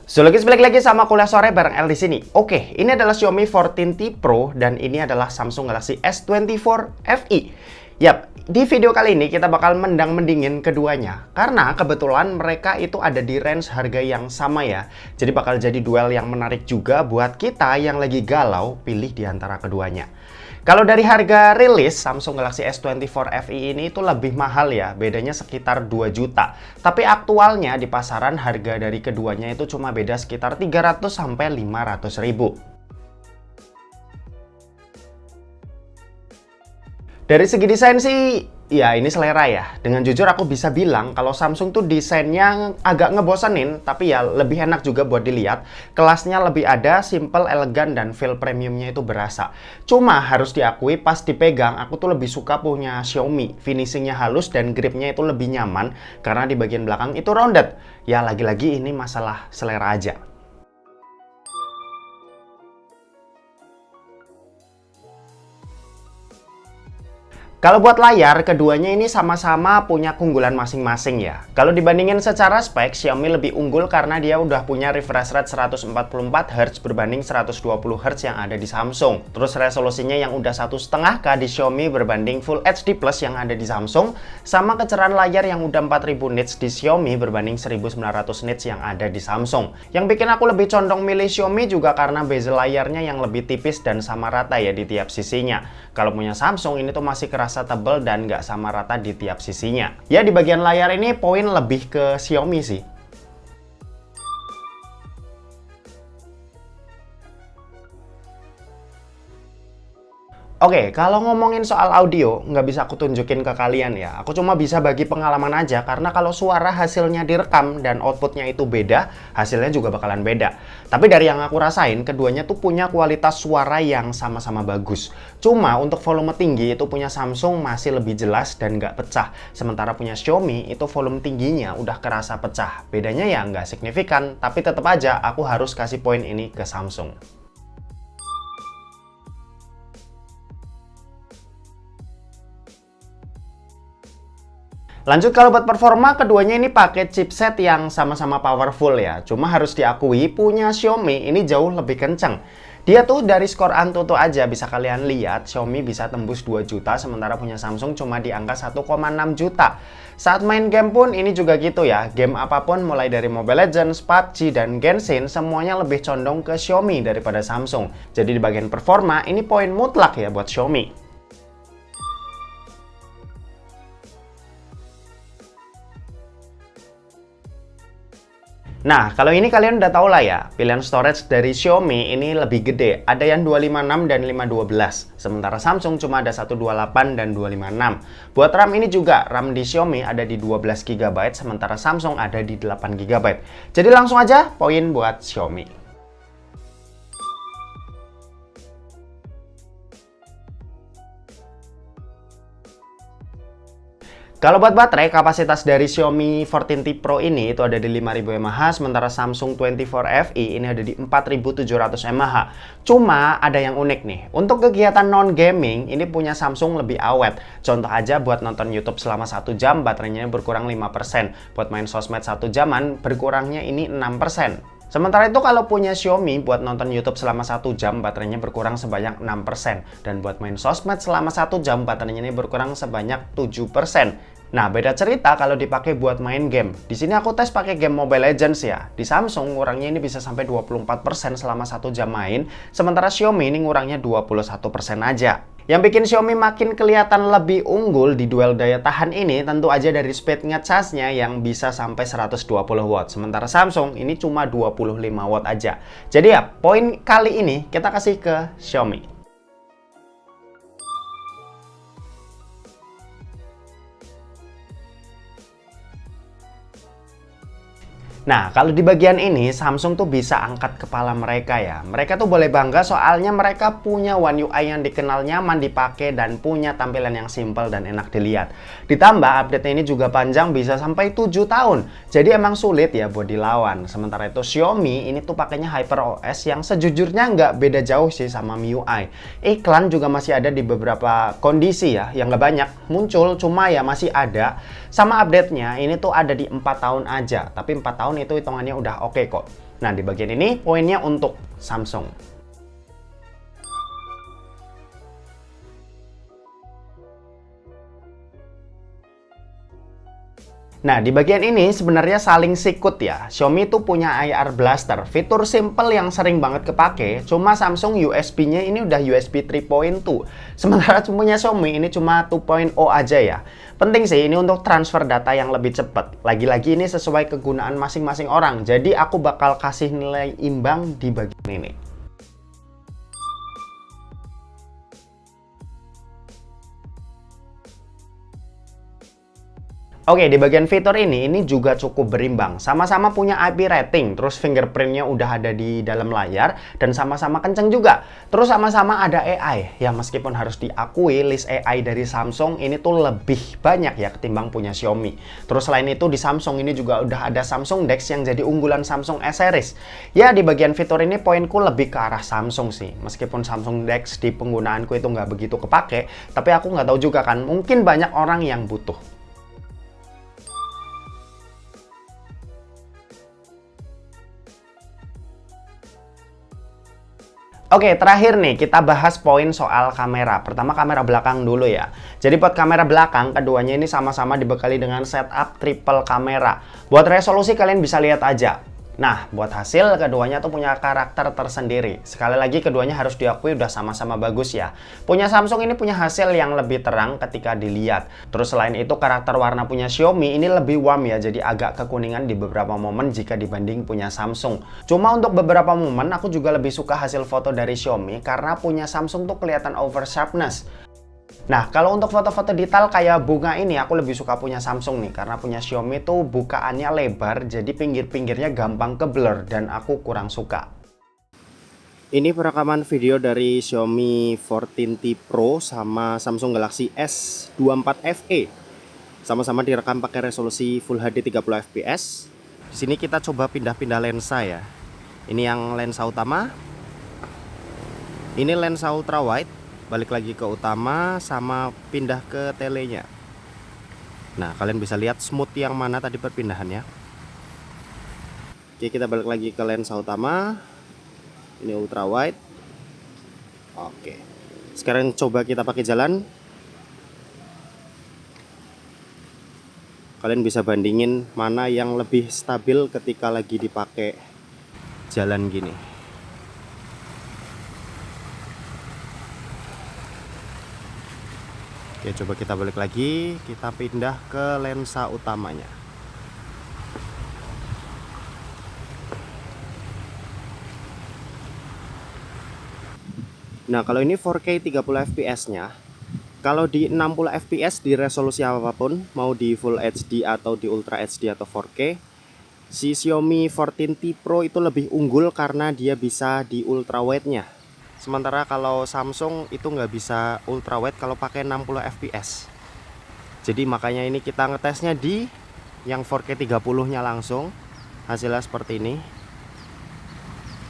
Sulukis balik lagi sama kuliah sore bareng El di sini. Oke, ini adalah Xiaomi 14T Pro dan ini adalah Samsung Galaxy S24 FE. Yap, di video kali ini kita bakal mending-mendingin keduanya karena kebetulan mereka itu ada di range harga yang sama ya. Jadi bakal jadi duel yang menarik juga buat kita yang lagi galau pilih di antara keduanya. Kalau dari harga rilis, Samsung Galaxy S24 FE ini itu lebih mahal ya, bedanya sekitar 2 juta. Tapi aktualnya di pasaran harga dari keduanya itu cuma beda sekitar 300 sampai 500 ribu. Dari segi desain sih, ya ini selera ya. Dengan jujur aku bisa bilang kalau Samsung tuh desainnya agak ngebosenin, tapi ya lebih enak juga buat dilihat. Kelasnya lebih ada, simple, elegan, dan feel premiumnya itu berasa. Cuma harus diakui pas dipegang, aku tuh lebih suka punya Xiaomi. Finishingnya halus dan gripnya itu lebih nyaman, karena di bagian belakang itu rounded. Ya lagi-lagi ini masalah selera aja. Kalau buat layar, keduanya ini sama-sama punya keunggulan masing-masing ya. Kalau dibandingin secara spek, Xiaomi lebih unggul karena dia udah punya refresh rate 144Hz berbanding 120Hz yang ada di Samsung. Terus resolusinya yang udah 1,5K di Xiaomi berbanding Full HD Plus yang ada di Samsung. Sama kecerahan layar yang udah 4000 nits di Xiaomi berbanding 1900 nits yang ada di Samsung. Yang bikin aku lebih condong milih Xiaomi juga karena bezel layarnya yang lebih tipis dan sama rata ya di tiap sisinya. Kalau punya Samsung ini tuh masih kerasa tebal dan nggak sama rata di tiap sisinya. Ya di bagian layar ini poin lebih ke Xiaomi sih. Oke, kalau ngomongin soal audio, nggak bisa aku tunjukin ke kalian ya. Aku cuma bisa bagi pengalaman aja, karena kalau suara hasilnya direkam dan outputnya itu beda, hasilnya juga bakalan beda. Tapi dari yang aku rasain, keduanya tuh punya kualitas suara yang sama-sama bagus. Cuma untuk volume tinggi itu punya Samsung masih lebih jelas dan nggak pecah. Sementara punya Xiaomi itu volume tingginya udah kerasa pecah. Bedanya ya nggak signifikan, tapi tetap aja aku harus kasih poin ini ke Samsung. Lanjut kalau buat performa, keduanya ini pakai chipset yang sama-sama powerful ya. Cuma harus diakui punya Xiaomi ini jauh lebih kenceng. Dia tuh dari skor Antutu aja bisa kalian lihat Xiaomi bisa tembus 2 juta sementara punya Samsung cuma di angka 1,6 juta. Saat main game pun ini juga gitu ya. Game apapun mulai dari Mobile Legends, PUBG, dan Genshin semuanya lebih condong ke Xiaomi daripada Samsung. Jadi di bagian performa ini poin mutlak ya buat Xiaomi. Nah, kalau ini kalian udah tau lah ya, pilihan storage dari Xiaomi ini lebih gede. Ada yang 256 dan 512. Sementara Samsung cuma ada 128 dan 256. Buat RAM ini juga, RAM di Xiaomi ada di 12 GB, sementara Samsung ada di 8 GB. Jadi langsung aja, poin buat Xiaomi. Kalau buat baterai, kapasitas dari Xiaomi 14T Pro ini itu ada di 5000 mAh, sementara Samsung 24 FE ini ada di 4700 mAh. Cuma ada yang unik nih. Untuk kegiatan non-gaming, ini punya Samsung lebih awet. Contoh aja buat nonton YouTube selama 1 jam, baterainya berkurang 5%. Buat main sosmed 1 jaman, berkurangnya ini 6%. Sementara itu kalau punya Xiaomi buat nonton YouTube selama 1 jam baterainya berkurang sebanyak 6%. Dan buat main sosmed selama 1 jam baterainya ini berkurang sebanyak 7%. Nah, beda cerita kalau dipakai buat main game. Di sini aku tes pakai game Mobile Legends ya. Di Samsung ngurangnya ini bisa sampai 24% selama 1 jam main, sementara Xiaomi ini ngurangnya 21% aja. Yang bikin Xiaomi makin kelihatan lebih unggul di duel daya tahan ini tentu aja dari speed ngecasnya yang bisa sampai 120 watt. Sementara Samsung ini cuma 25 watt aja. Jadi ya, poin kali ini kita kasih ke Xiaomi. Nah, kalau di bagian ini, Samsung tuh bisa angkat kepala mereka ya. Mereka tuh boleh bangga soalnya mereka punya One UI yang dikenal nyaman dipakai dan punya tampilan yang simple dan enak dilihat. Ditambah, update-nya ini juga panjang bisa sampai 7 tahun. Jadi emang sulit ya buat dilawan. Sementara itu Xiaomi ini tuh pakainya HyperOS yang sejujurnya nggak beda jauh sih sama MIUI. Iklan juga masih ada di beberapa kondisi ya, yang nggak banyak muncul, cuma ya masih ada. Sama update-nya ini tuh ada di 4 tahun aja, tapi 4 tahun tahun itu hitungannya udah oke kok. Nah, di bagian ini poinnya untuk Samsung. Nah, di bagian ini sebenarnya saling sikut ya. Xiaomi itu punya IR Blaster, fitur simple yang sering banget kepake, cuma Samsung USB-nya ini udah USB 3.2. Sementara punya Xiaomi ini cuma 2.0 aja ya. Penting sih ini untuk transfer data yang lebih cepat. Lagi-lagi ini sesuai kegunaan masing-masing orang, jadi aku bakal kasih nilai imbang di bagian ini. Oke, di bagian fitur ini juga cukup berimbang. Sama-sama punya IP rating, terus fingerprintnya udah ada di dalam layar, dan sama-sama kenceng juga. Terus sama-sama ada AI, ya meskipun harus diakui list AI dari Samsung ini tuh lebih banyak ya ketimbang punya Xiaomi. Terus selain itu di Samsung ini juga udah ada Samsung DeX yang jadi unggulan Samsung S Series. Ya di bagian fitur ini poinku lebih ke arah Samsung sih. Meskipun Samsung DeX di penggunaanku itu nggak begitu kepake, tapi aku nggak tahu juga kan, mungkin banyak orang yang butuh. Oke, terakhir nih kita bahas poin soal kamera. Pertama kamera belakang dulu ya. Jadi buat kamera belakang, keduanya ini sama-sama dibekali dengan setup triple kamera. Buat resolusi kalian bisa lihat aja. Nah, buat hasil keduanya tuh punya karakter tersendiri. Sekali lagi keduanya harus diakui udah sama-sama bagus ya. Punya Samsung ini punya hasil yang lebih terang ketika dilihat. Terus selain itu karakter warna punya Xiaomi ini lebih warm ya, jadi agak kekuningan di beberapa momen jika dibanding punya Samsung. Cuma untuk beberapa momen aku juga lebih suka hasil foto dari Xiaomi karena punya Samsung tuh kelihatan over sharpness. Nah, kalau untuk foto-foto detail kayak bunga ini, aku lebih suka punya Samsung nih. Karena punya Xiaomi tuh bukaannya lebar, jadi pinggir-pinggirnya gampang ke blur dan aku kurang suka. Ini perekaman video dari Xiaomi 14T Pro sama Samsung Galaxy S24 FE. Sama-sama direkam pakai resolusi Full HD 30 fps. Di sini kita coba pindah-pindah lensa ya. Ini yang lensa utama. Ini lensa ultra wide. Balik lagi ke utama sama pindah ke telenya. Nah, kalian bisa lihat smooth yang mana tadi perpindahannya. Oke, kita balik lagi ke lensa utama. Ini ultra wide. Oke. Sekarang coba kita pakai jalan. Kalian bisa bandingin mana yang lebih stabil ketika lagi dipakai jalan gini. Oke, coba kita balik lagi, kita pindah ke lensa utamanya. Nah, kalau ini 4K 30 fps-nya, kalau di 60 fps di resolusi apapun, mau di Full HD atau di Ultra HD atau 4K, si Xiaomi 14T Pro itu lebih unggul karena dia bisa di ultra wide-nya. Sementara kalau Samsung itu nggak bisa ultra wide kalau pakai 60 fps. Jadi makanya ini kita ngetesnya di yang 4K 30-nya langsung. Hasilnya seperti ini.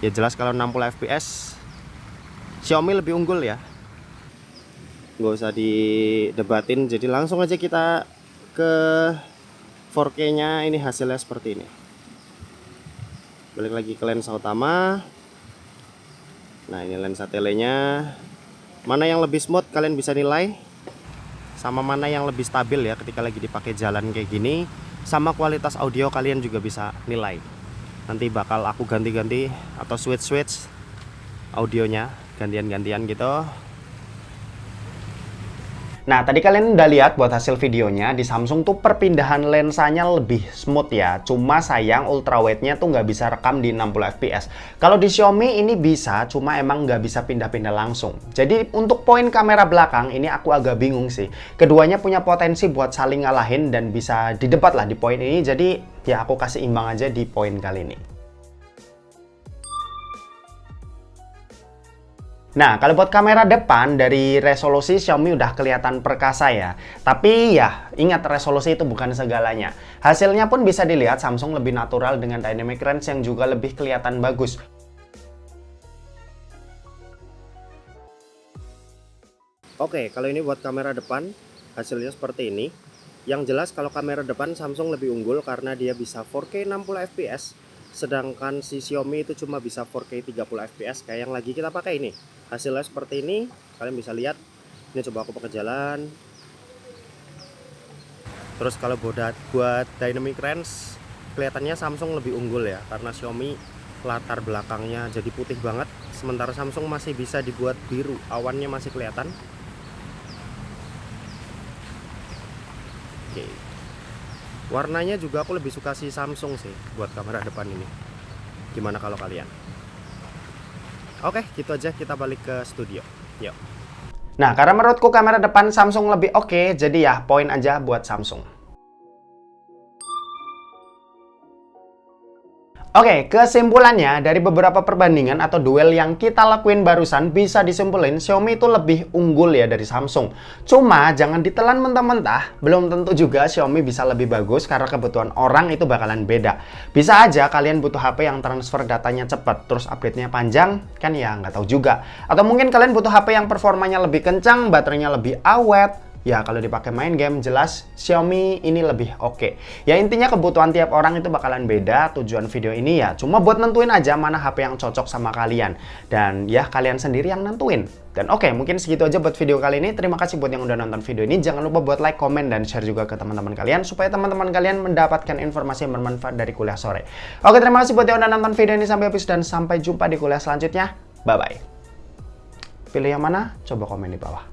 Ya jelas kalau 60 fps Xiaomi lebih unggul ya. Nggak usah didebatin. Jadi langsung aja kita ke 4K-nya, ini hasilnya seperti ini. Balik lagi ke lensa utama. Nah, ini lensa telenya. Mana yang lebih smooth kalian bisa nilai. Sama mana yang lebih stabil ya ketika lagi dipakai jalan kayak gini. Sama kualitas audio kalian juga bisa nilai. Nanti bakal aku ganti-ganti atau switch audionya, gantian-gantian gitu. Nah, tadi kalian udah lihat buat hasil videonya, di Samsung tuh perpindahan lensanya lebih smooth ya. Cuma sayang ultra wide-nya tuh nggak bisa rekam di 60 fps. Kalau di Xiaomi ini bisa, cuma emang nggak bisa pindah-pindah langsung. Jadi untuk poin kamera belakang ini aku agak bingung sih. Keduanya punya potensi buat saling ngalahin dan bisa didebat lah di poin ini. Jadi ya aku kasih imbang aja di poin kali ini. Nah, kalau buat kamera depan dari resolusi Xiaomi udah kelihatan perkasa ya. Tapi ya, ingat resolusi itu bukan segalanya. Hasilnya pun bisa dilihat Samsung lebih natural dengan dynamic range yang juga lebih kelihatan bagus. Oke, kalau ini buat kamera depan, hasilnya seperti ini. Yang jelas kalau kamera depan Samsung lebih unggul karena dia bisa 4K 60 fps, sedangkan si Xiaomi itu cuma bisa 4K 30 fps kayak yang lagi kita pakai ini. Hasilnya seperti ini, kalian bisa lihat. Ini coba aku pakai jalan. Terus kalau buat dynamic range, kelihatannya Samsung lebih unggul ya, karena Xiaomi latar belakangnya jadi putih banget, sementara Samsung masih bisa dibuat biru, awannya masih kelihatan. Oke. Warnanya juga aku lebih suka si Samsung sih buat kamera depan ini. Gimana kalau kalian? Oke, gitu aja, kita balik ke studio. Yuk. Nah, karena menurutku kamera depan Samsung lebih oke, jadi ya poin aja buat Samsung. Oke, kesimpulannya dari beberapa perbandingan atau duel yang kita lakuin barusan bisa disimpulin Xiaomi itu lebih unggul ya dari Samsung. Cuma jangan ditelan mentah-mentah, belum tentu juga Xiaomi bisa lebih bagus karena kebutuhan orang itu bakalan beda. Bisa aja kalian butuh HP yang transfer datanya cepat, terus update-nya panjang, kan ya nggak tahu juga. Atau mungkin kalian butuh HP yang performanya lebih kencang, baterainya lebih awet. Ya kalau dipakai main game jelas Xiaomi ini lebih oke. Ya intinya kebutuhan tiap orang itu bakalan beda. Tujuan video ini ya cuma buat nentuin aja mana HP yang cocok sama kalian. Dan ya kalian sendiri yang nentuin. Dan oke, mungkin segitu aja buat video kali ini. Terima kasih buat yang udah nonton video ini. Jangan lupa buat like, komen, dan share juga ke teman-teman kalian supaya teman-teman kalian mendapatkan informasi yang bermanfaat dari kuliah sore. Oke, terima kasih buat yang udah nonton video ini sampai habis dan sampai jumpa di kuliah selanjutnya. Bye-bye. Pilih yang mana? Coba komen di bawah.